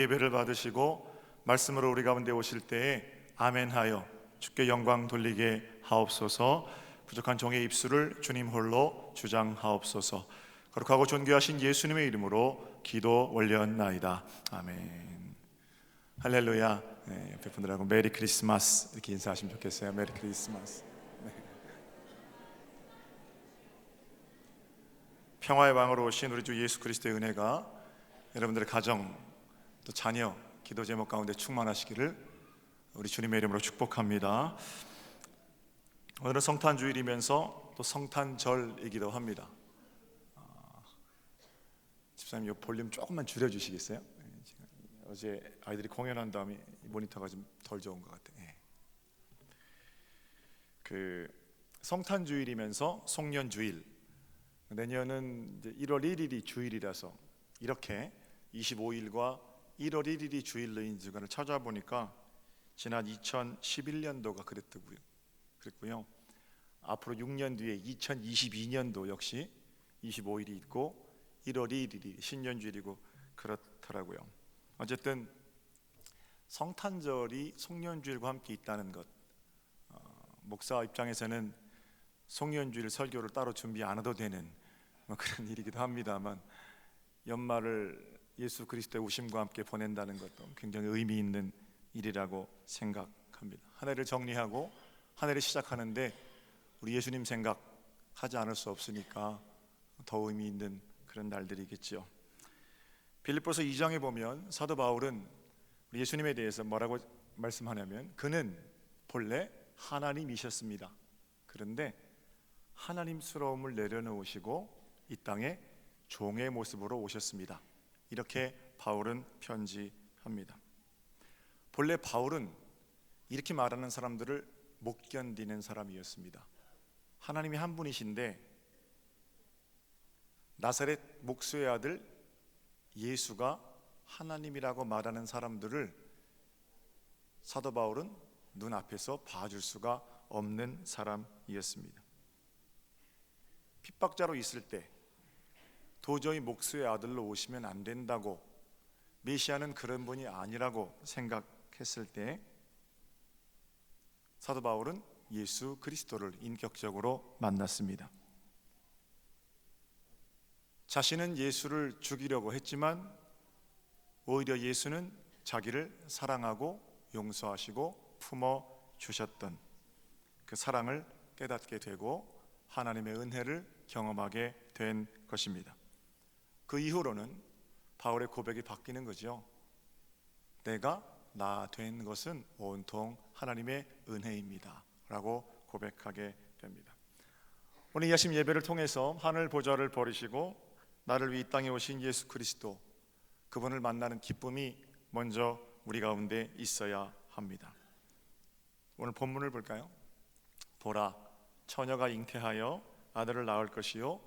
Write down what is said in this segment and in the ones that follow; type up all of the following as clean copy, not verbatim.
예배를 받으시고 말씀으로 우리 가운데 오실 때에 아멘하여 주께 영광 돌리게 하옵소서. 부족한 종의 입술을 주님 홀로 주장하옵소서. 거룩하고 존귀하신 예수님의 이름으로 기도 올렸나이다. 아멘. 할렐루야. 옆에 분들하고 메리 크리스마스 이렇게 인사하시면 좋겠어요. 메리 크리스마스. 평화의 왕으로 오신 우리 주 예수 그리스도의 은혜가 여러분들의 가정 또 자녀 기도 제목 가운데 충만하시기를 우리 주님의 이름으로 축복합니다. 오늘은 성탄주일이면서 또 성탄절이기도 합니다. 집사님 이 볼륨 조금만 줄여주시겠어요? 어제 아이들이 공연한 다음에 모니터가 좀 덜 좋은 것 같아요. 그 성탄주일이면서 송년주일, 내년은 이제 1월 1일이 주일이라서 이렇게 25일과 1월 1일이 주일로인 주간을 찾아보니까 지난 2011년도가 그랬고요. 앞으로 6년 뒤에 2022년도 역시 25일이 있고 1월 1일이 신년주일이고 그렇더라고요. 어쨌든 성탄절이 송년주일과 함께 있다는 것, 목사 입장에서는 송년주일 설교를 따로 준비 안 해도 되는 그런 일이기도 합니다만, 연말을 예수 그리스도의 오심과 함께 보낸다는 것도 굉장히 의미 있는 일이라고 생각합니다. 한 해를 정리하고 한 해를 시작하는데 우리 예수님 생각하지 않을 수 없으니까 더 의미 있는 그런 날들이겠죠. 빌립보서 2장에 보면 사도 바울은 우리 예수님에 대해서 뭐라고 말씀하냐면, 그는 본래 하나님이셨습니다. 그런데 하나님스러움을 내려놓으시고 이 땅에 종의 모습으로 오셨습니다. 이렇게 바울은 편지합니다. 본래 바울은 이렇게 말하는 사람들을 못 견디는 사람이었습니다. 하나님이 한 분이신데 나사렛 목수의 아들 예수가 하나님이라고 말하는 사람들을 사도 바울은 눈앞에서 봐줄 수가 없는 사람이었습니다. 핍박자로 있을 때 도저히 목수의 아들로 오시면 안 된다고, 메시아는 그런 분이 아니라고 생각했을 때 사도 바울은 예수 그리스도를 인격적으로 만났습니다. 자신은 예수를 죽이려고 했지만 오히려 예수는 자기를 사랑하고 용서하시고 품어주셨던 그 사랑을 깨닫게 되고 하나님의 은혜를 경험하게 된 것입니다. 그 이후로는 바울의 고백이 바뀌는 거죠. 내가 나 된 것은 온통 하나님의 은혜입니다 라고 고백하게 됩니다. 오늘 이 아침 예배를 통해서 하늘 보좌를 버리시고 나를 위해 이 땅에 오신 예수 그리스도, 그분을 만나는 기쁨이 먼저 우리 가운데 있어야 합니다. 오늘 본문을 볼까요? 보라, 처녀가 잉태하여 아들을 낳을 것이요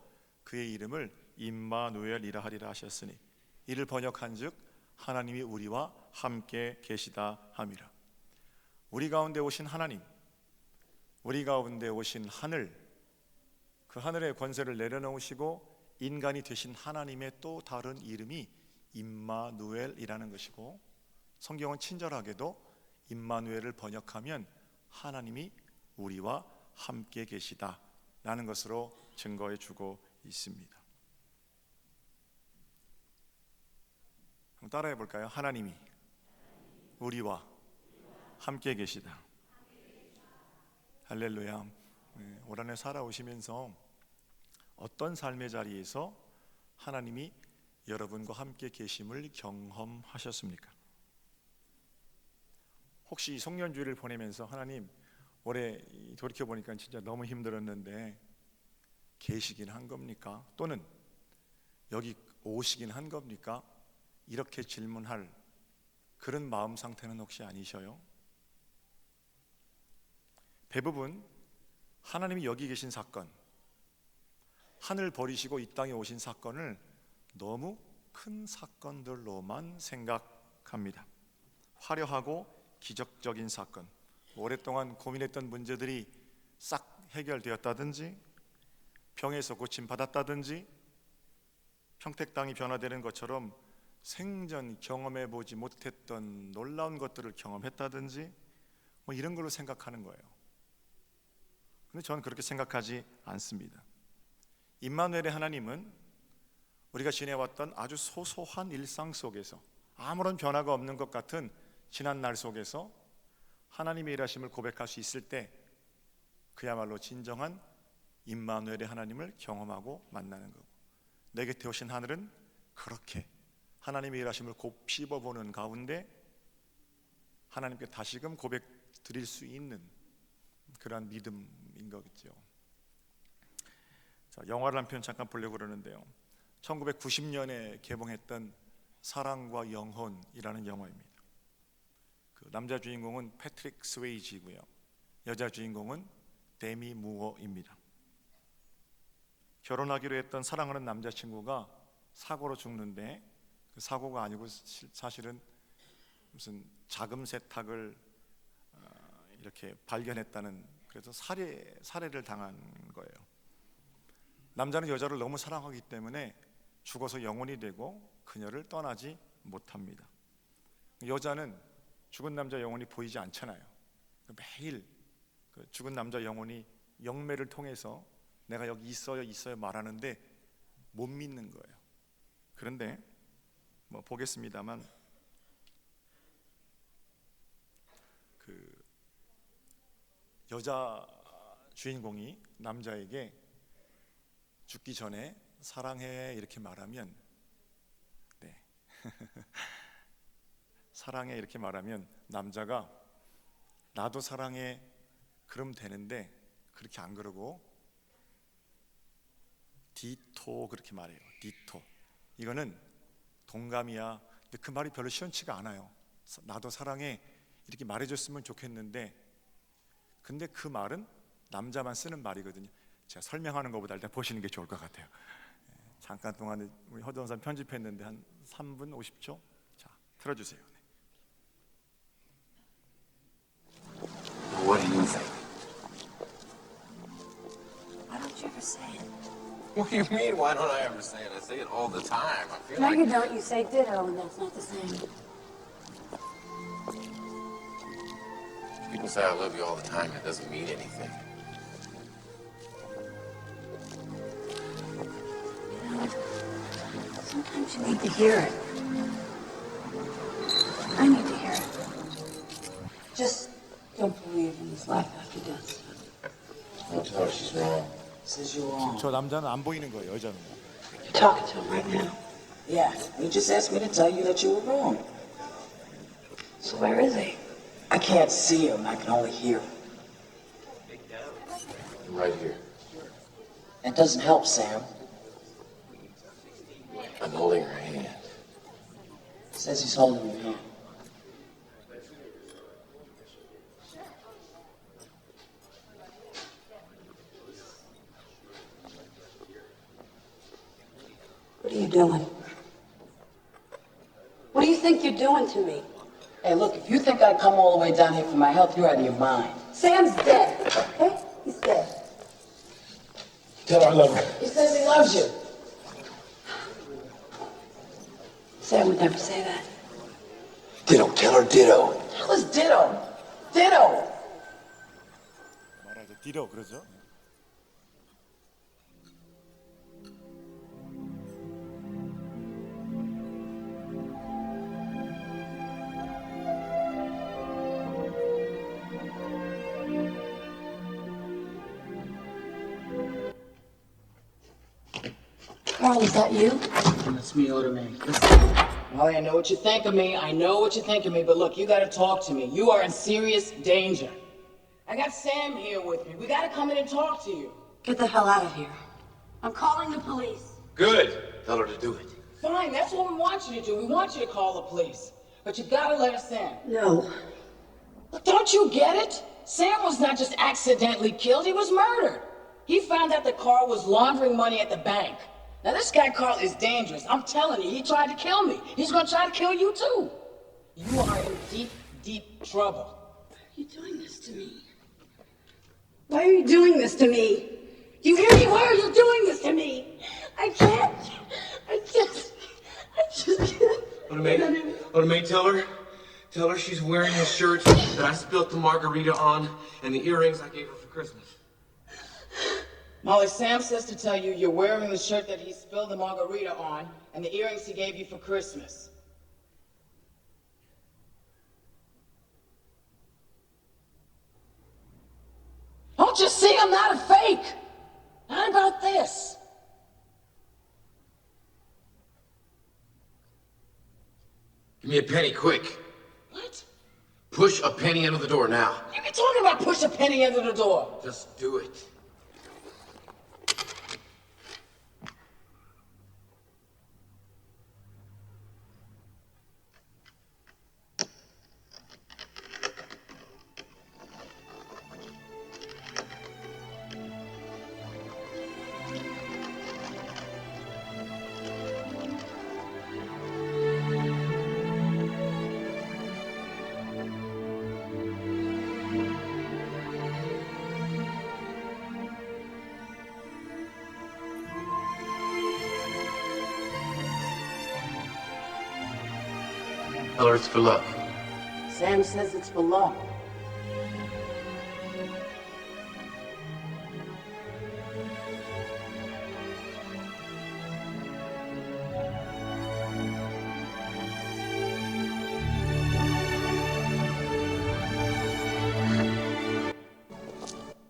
그의 이름을 임마누엘이라 하리라 하셨으니, 이를 번역한즉 하나님이 우리와 함께 계시다 함이라. 우리 가운데 오신 하나님, 우리 가운데 오신 하늘, 그 하늘의 권세를 내려놓으시고 인간이 되신 하나님의 또 다른 이름이 임마누엘이라는 것이고, 성경은 친절하게도 임마누엘을 번역하면 하나님이 우리와 함께 계시다 라는 것으로 증거해 주고 있습니다. 따라해 볼까요? 하나님이 우리와 함께 계시다. 할렐루야. 올 한 해 살아오시면서 어떤 삶의 자리에서 하나님이 여러분과 함께 계심을 경험하셨습니까? 혹시 송년주일을 보내면서 하나님 올해 돌이켜보니까 진짜 너무 힘들었는데 계시긴 한 겁니까? 또는 여기 오시긴 한 겁니까? 이렇게 질문할 그런 마음 상태는 혹시 아니셔요? 대부분 하나님이 여기 계신 사건, 하늘 버리시고 이 땅에 오신 사건을 너무 큰 사건들로만 생각합니다. 화려하고 기적적인 사건, 오랫동안 고민했던 문제들이 싹 해결되었다든지, 병에서 고침받았다든지, 평택 땅이 변화되는 것처럼 생전 경험해 보지 못했던 놀라운 것들을 경험했다든지 뭐 이런 걸로 생각하는 거예요. 근데 저는 그렇게 생각하지 않습니다. 임마누엘의 하나님은 우리가 지내왔던 아주 소소한 일상 속에서 아무런 변화가 없는 것 같은 지난 날 속에서 하나님의 일하심을 고백할 수 있을 때 그야말로 진정한 임마누엘의 하나님을 경험하고 만나는 거고, 내 곁에 오신 하늘은 그렇게 하나님의 일하심을 곱씹어보는 가운데 하나님께 다시금 고백 드릴 수 있는 그러한 믿음인 거겠죠. 자, 영화를 한 편 잠깐 보려고 그러는데요, 1990년에 개봉했던 사랑과 영혼이라는 영화입니다. 그 남자 주인공은 패트릭 스웨이지고요, 여자 주인공은 데미 무어입니다. 결혼하기로 했던 사랑하는 남자친구가 사고로 죽는데, 그 사고가 아니고 사실은 무슨 자금 세탁을 이렇게 발견했다는, 그래서 살해를 당한 거예요. 남자는 여자를 너무 사랑하기 때문에 죽어서 영혼이 되고 그녀를 떠나지 못합니다. 여자는 죽은 남자 영혼이 보이지 않잖아요. 매일 그 죽은 남자 영혼이 영매를 통해서 내가 여기 있어요 말하는데 못 믿는 거예요. 그런데 뭐 보겠습니다만, 그 여자 주인공이 남자에게 죽기 전에 사랑해 이렇게 말하면, 네 사랑해 이렇게 말하면 남자가 나도 사랑해 그럼 되는데 그렇게 안 그러고 디토 그렇게 말해요. 디토. 이거는 동감이야. 근데 그 말이 별로 시원치가 않아요. 나도 사랑해 이렇게 말해줬으면 좋겠는데, 근데 그 말은 남자만 쓰는 말이거든요. 제가 설명하는 것보다 일단 보시는 게 좋을 것 같아요. 잠깐 동안에 우리 허전산 편집했는데 한 3분 50초. 자, 틀어주세요. What do you think? Why don't you ever say it? What do you mean, why don't I ever say it? I say it all the time. I feel No, like... you don't. You say ditto, and that's not the same. People say I love you all the time. It doesn't mean anything. Sometimes you need to hear it. I need to hear it. Just don't believe in this life after death. Don't tell her she's wrong. Says you're wrong. 저 남자는 안 보이는 거예요, 여자는. You're talking to him right now. Yeah, he just asked me to tell you that you were wrong. So where is he? I can't see him. I can only hear him. Right here. That doesn't help, Sam. I'm holding her hand. Says he's holding your hand. What are you doing? What do you think you're doing to me? Hey, look, if you think I'd come all the way down here for my health, you're out of your mind. Sam's dead, okay? He's dead. Tell her I love her. He says he loves you. Sam would never say that. Ditto. Tell her ditto. That was ditto. Ditto. 말하죠. 디로 그러죠. Carl, is that you? That's me, order me. Listen, Molly, I know what you think of me. I know what you think of me, but look, you gotta talk to me. You are in serious danger. I got Sam here with me. We gotta come in and talk to you. Get the hell out of here. I'm calling the police. Good. Tell her to do it. Fine, that's what we want you to do. We want you to call the police. But you gotta let us in. No. Look, don't you get it? Sam was not just accidentally killed, he was murdered. He found out that Carl was laundering money at the bank. Now, this guy Carl is dangerous. I'm telling you, he tried to kill me. He's gonna try to kill you, too. You are in deep, deep trouble. Why are you doing this to me? Why are you doing this to me? You hear me? Why are you doing this to me? I can't. I just can't. May, tell her she's wearing the shirt that I spilt the margarita on and the earrings I gave her for Christmas. Molly, Sam says to tell you you're wearing the shirt that he spilled the margarita on and the earrings he gave you for Christmas. Don't you see I'm not a fake? How about this? Give me a penny, quick. What? Push a penny under the door now. You be talking about push a penny under the door. Just do it. Tell her it's for luck. Sam says it's for luck.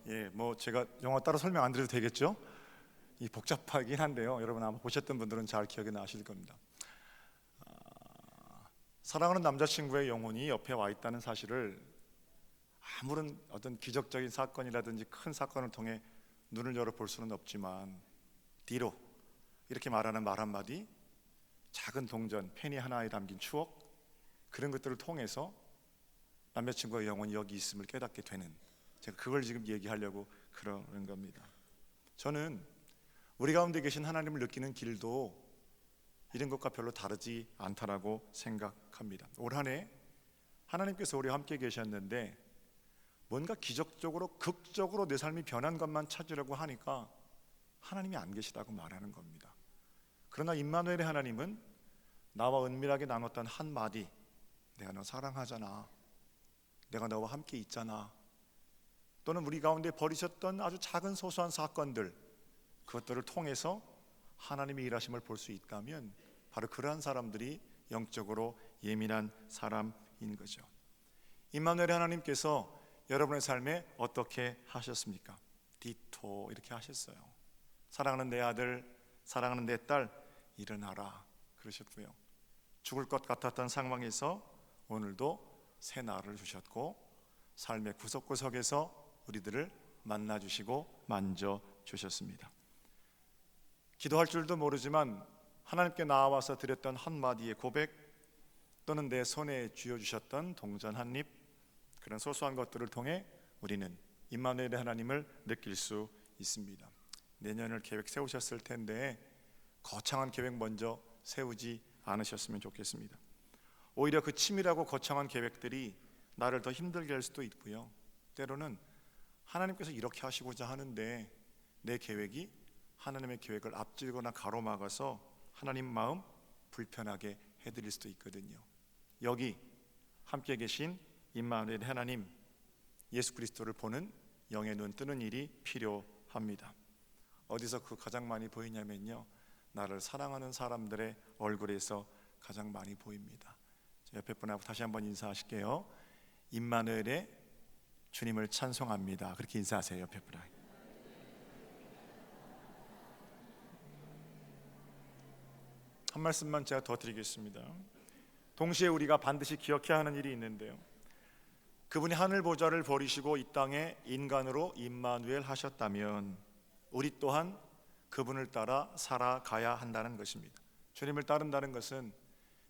예, 뭐 제가 영화 따로 설명 안 드려도 되겠죠? 이 복잡하긴 한데요. 여러분 아마 보셨던 분들은 잘 기억이 나실 겁니다. 사랑하는 남자친구의 영혼이 옆에 와 있다는 사실을 아무런 어떤 기적적인 사건이라든지 큰 사건을 통해 눈을 열어 볼 수는 없지만 뒤로 이렇게 말하는 말 한마디, 작은 동전, 페니 하나에 담긴 추억, 그런 것들을 통해서 남자친구의 영혼이 여기 있음을 깨닫게 되는, 제가 그걸 지금 얘기하려고 그러는 겁니다. 저는 우리 가운데 계신 하나님을 느끼는 길도 이런 것과 별로 다르지 않다라고 생각합니다. 올 한 해 하나님께서 우리와 함께 계셨는데 뭔가 기적적으로 극적으로 내 삶이 변한 것만 찾으려고 하니까 하나님이 안 계시다고 말하는 겁니다. 그러나 임마누엘의 하나님은 나와 은밀하게 나눴던 한마디, 내가 너 사랑하잖아, 내가 너와 함께 있잖아, 또는 우리 가운데 버리셨던 아주 작은 소소한 사건들, 그것들을 통해서 하나님의 일하심을 볼 수 있다면 바로 그러한 사람들이 영적으로 예민한 사람인 거죠. 임마누엘의 하나님께서 여러분의 삶에 어떻게 하셨습니까? 디토 이렇게 하셨어요. 사랑하는 내 아들, 사랑하는 내 딸, 일어나라 그러셨고요. 죽을 것 같았던 상황에서 오늘도 새 날을 주셨고 삶의 구석구석에서 우리들을 만나주시고 만져주셨습니다. 기도할 줄도 모르지만 하나님께 나와서 드렸던 한마디의 고백, 또는 내 손에 쥐어주셨던 동전 한 입, 그런 소소한 것들을 통해 우리는 임마누엘의 하나님을 느낄 수 있습니다. 내년을 계획 세우셨을 텐데 거창한 계획 먼저 세우지 않으셨으면 좋겠습니다. 오히려 그 치밀하고 거창한 계획들이 나를 더 힘들게 할 수도 있고요, 때로는 하나님께서 이렇게 하시고자 하는데 내 계획이 하나님의 계획을 앞질거나 가로막아서 하나님 마음 불편하게 해드릴 수도 있거든요. 여기 함께 계신 임마누엘의 하나님, 예수 그리스도를 보는 영의 눈 뜨는 일이 필요합니다. 어디서 그 가장 많이 보이냐면요, 나를 사랑하는 사람들의 얼굴에서 가장 많이 보입니다. 옆에 분하고 다시 한번 인사하실게요. 임마누엘의 주님을 찬송합니다. 그렇게 인사하세요. 옆에 분하고. 한 말씀만 제가 더 드리겠습니다. 동시에 우리가 반드시 기억해야 하는 일이 있는데요, 그분이 하늘 보좌를 버리시고 이 땅에 인간으로 임마누엘 하셨다면 우리 또한 그분을 따라 살아가야 한다는 것입니다. 주님을 따른다는 것은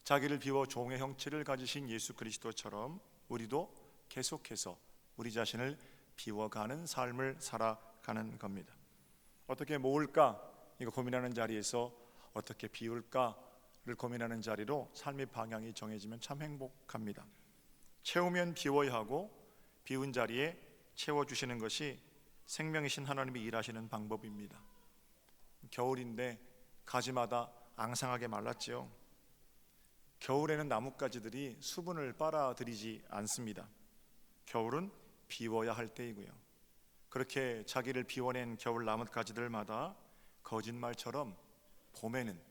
자기를 비워 종의 형체를 가지신 예수 그리스도처럼 우리도 계속해서 우리 자신을 비워가는 삶을 살아가는 겁니다. 어떻게 모을까 이거 고민하는 자리에서 어떻게 비울까를 고민하는 자리로 삶의 방향이 정해지면 참 행복합니다. 채우면 비워야 하고 비운 자리에 채워주시는 것이 생명이신 하나님이 일하시는 방법입니다. 겨울인데 가지마다 앙상하게 말랐지요. 겨울에는 나뭇가지들이 수분을 빨아들이지 않습니다. 겨울은 비워야 할 때이고요. 그렇게 자기를 비워낸 겨울 나뭇가지들마다 거짓말처럼 봄에는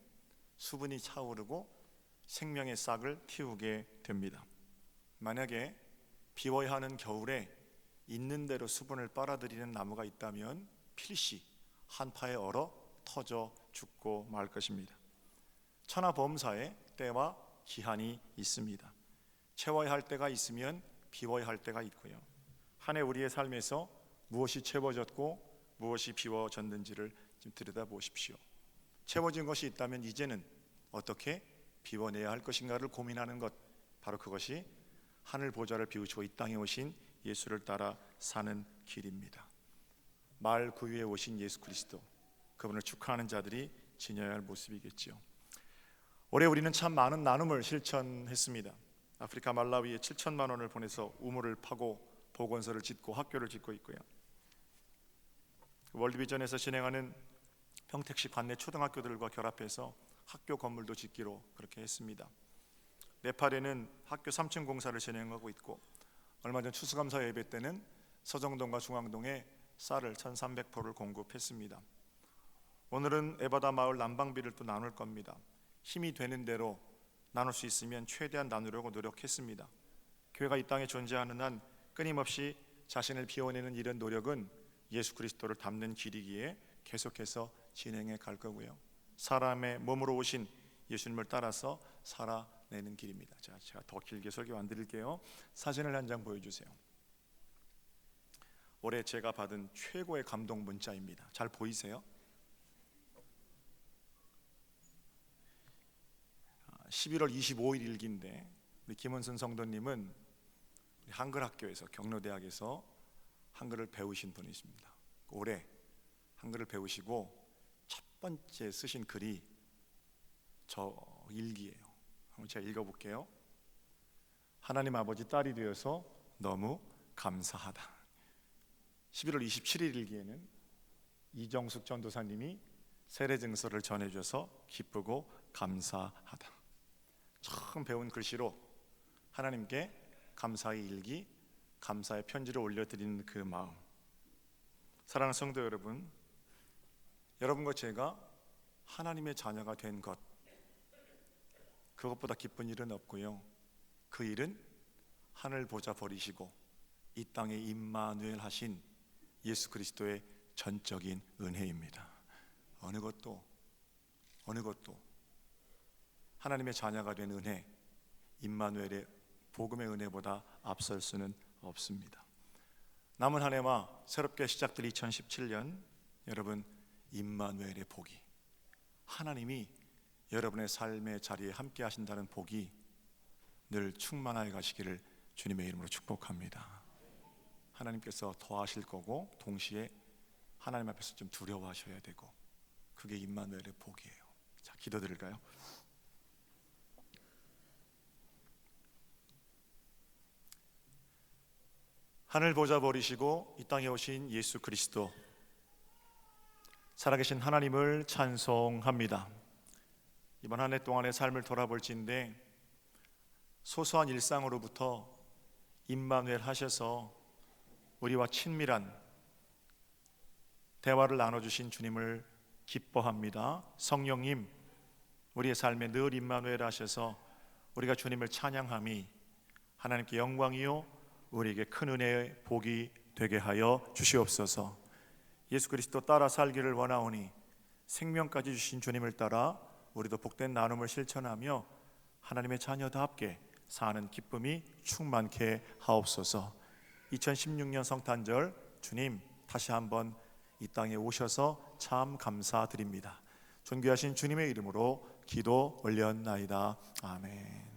수분이 차오르고 생명의 싹을 틔우게 됩니다. 만약에 비워야 하는 겨울에 있는 대로 수분을 빨아들이는 나무가 있다면 필시 한파에 얼어 터져 죽고 말 것입니다. 천하범사에 때와 기한이 있습니다. 채워야 할 때가 있으면 비워야 할 때가 있고요. 한 해 우리의 삶에서 무엇이 채워졌고 무엇이 비워졌는지를 좀 들여다보십시오. 채워진 것이 있다면 이제는 어떻게 비워내야 할 것인가를 고민하는 것, 바로 그것이 하늘 보좌를 비우시고 이 땅에 오신 예수를 따라 사는 길입니다. 말 구유에 오신 예수 그리스도, 그분을 축하하는 자들이 지녀야 할 모습이겠지요. 올해 우리는 참 많은 나눔을 실천했습니다. 아프리카 말라위에 7천만 원을 보내서 우물을 파고 보건소를 짓고 학교를 짓고 있고요. 월드비전에서 진행하는 평택시 관내 초등학교들과 결합해서 학교 건물도 짓기로 그렇게 했습니다. 네팔에는 학교 3층 공사를 진행하고 있고, 얼마 전 추수감사 예배 때는 서정동과 중앙동에 쌀을 1,300포를 공급했습니다. 오늘은 에바다 마을 난방비를 또 나눌 겁니다. 힘이 되는 대로 나눌 수 있으면 최대한 나누려고 노력했습니다. 교회가 이 땅에 존재하는 한 끊임없이 자신을 비워내는 이런 노력은 예수 그리스도를 닮는 길이기에 계속해서 진행해 갈 거고요. 사람의 몸으로 오신 예수님을 따라서 살아내는 길입니다. 자, 제가 더 길게 설교 안 드릴게요. 사진을 한 장 보여주세요. 올해 제가 받은 최고의 감동 문자입니다. 잘 보이세요? 11월 25일 일기인데, 우리 김은순 성도님은 한글 학교에서, 경로대학에서 한글을 배우신 분이십니다. 올해 한글을 배우시고 첫 번째 쓰신 글이 저 일기예요. 한번 제가 읽어볼게요. 하나님 아버지 딸이 되어서 너무 감사하다. 11월 27일 일기에는 이정숙 전도사님이 세례 증서를 전해줘서 기쁘고 감사하다. 처음 배운 글씨로 하나님께 감사의 일기, 감사의 편지를 올려드리는 그 마음. 사랑하는 성도 여러분, 여러분과 제가 하나님의 자녀가 된 것, 그것보다 기쁜 일은 없고요. 그 일은 하늘 보좌 버리시고 이 땅에 임마누엘 하신 예수 그리스도의 전적인 은혜입니다. 어느 것도 하나님의 자녀가 된 은혜, 임마누엘의 복음의 은혜보다 앞설 수는 없습니다. 남은 한 해와 새롭게 시작될 2017년, 여러분 임마누엘의 복이, 하나님이 여러분의 삶의 자리에 함께 하신다는 복이 늘 충만하여 가시기를 주님의 이름으로 축복합니다. 하나님께서 더하실 거고, 동시에 하나님 앞에서 좀 두려워하셔야 되고, 그게 임마누엘의 복이에요. 자, 기도드릴까요? 하늘 보좌 버리시고 이 땅에 오신 예수 그리스도, 살아계신 하나님을 찬송합니다. 이번 한 해 동안의 삶을 돌아볼지인데, 소소한 일상으로부터 임마누엘 하셔서 우리와 친밀한 대화를 나눠주신 주님을 기뻐합니다. 성령님, 우리의 삶에 늘 임마누엘 하셔서 우리가 주님을 찬양함이 하나님께 영광이요 우리에게 큰 은혜의 복이 되게 하여 주시옵소서. 예수 그리스도 따라 살기를 원하오니 생명까지 주신 주님을 따라 우리도 복된 나눔을 실천하며 하나님의 자녀답게 사는 기쁨이 충만케 하옵소서. 2016년 성탄절, 주님 다시 한번 이 땅에 오셔서 참 감사드립니다. 존귀하신 주님의 이름으로 기도 올렸나이다. 아멘.